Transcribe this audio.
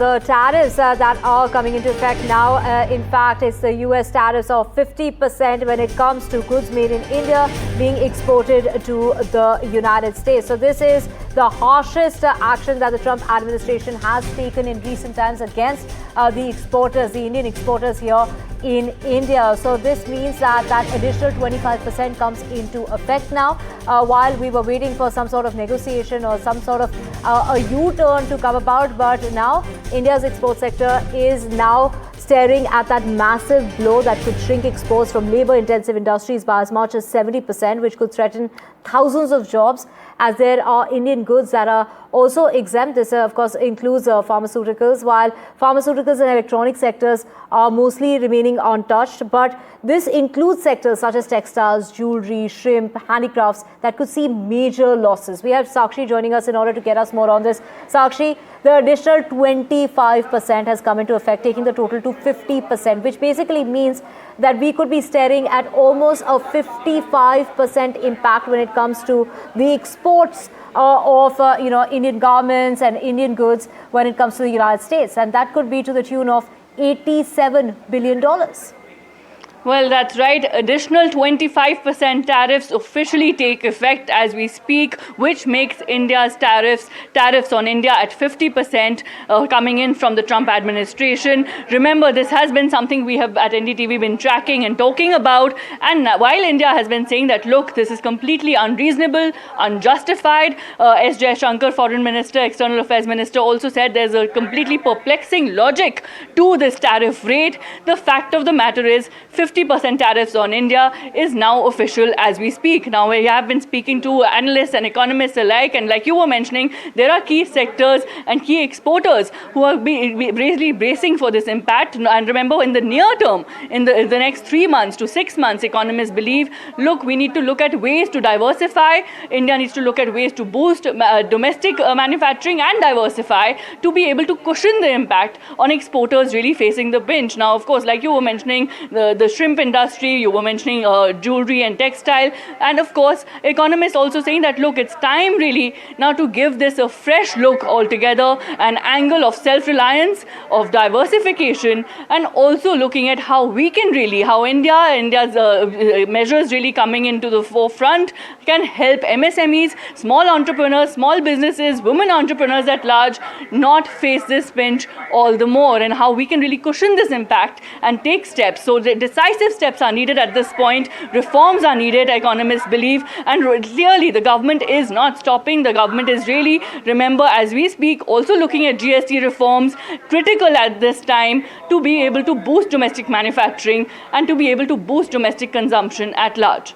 The tariffs that are coming into effect now, in fact, it's the US tariffs of 50% when it comes to goods made in India being exported to the United States. So this is the harshest action that the Trump administration has taken in recent times against the exporters, the Indian exporters here in India. So this means that additional 25% comes into effect now, while we were waiting for some sort of negotiation or some sort of a U-turn to come about. But now India's export sector is now staring at that massive blow that could shrink exports from labor-intensive industries by as much as 70%, which could threaten thousands of jobs, as there are Indian goods that are also exempt. This, of course, includes pharmaceuticals, while pharmaceuticals and electronic sectors are mostly remaining untouched. But this includes sectors such as textiles, jewelry, shrimp, handicrafts that could see major losses. We have Sakshi joining us in order to get us more on this. Sakshi, the additional 25% has come into effect, taking the total to 50%, which basically means that we could be staring at almost a 55% impact when it comes to the exports of Indian garments and Indian goods when it comes to the United States, and that could be to the tune of $87 billion. Well, that's right. Additional 25% tariffs officially take effect as we speak, which makes India's tariffs on India at 50% coming in from the Trump administration. Remember, this has been something we have at NDTV been tracking and talking about. And while India has been saying that, look, this is completely unreasonable, unjustified, S. Jaishankar, Foreign Minister, External Affairs Minister, also said there's a completely perplexing logic to this tariff rate. The fact of the matter is 50% tariffs on India is now official as we speak. Now, we have been speaking to analysts and economists alike, and like you were mentioning, there are key sectors and key exporters who are really bracing for this impact. And remember, in the near term, in the next 3 months to 6 months, economists believe, look, we need to look at ways to diversify. India needs to look at ways to boost domestic manufacturing and diversify to be able to cushion the impact on exporters really facing the pinch. Now, of course, like you were mentioning, the shrimp industry, you were mentioning jewelry and textile, and of course economists also saying that, look, it's time really now to give this a fresh look altogether, an angle of self-reliance, of diversification, and also looking at how we can really, how India's measures really coming into the forefront can help MSMEs, small entrepreneurs, small businesses, women entrepreneurs at large not face this pinch all the more, and how we can really cushion this impact and take steps. So the decisive steps are needed at this point. Reforms are needed, economists believe, and clearly the government is not stopping. The government is really, remember, as we speak, also looking at GST reforms, critical at this time to be able to boost domestic manufacturing and to be able to boost domestic consumption at large.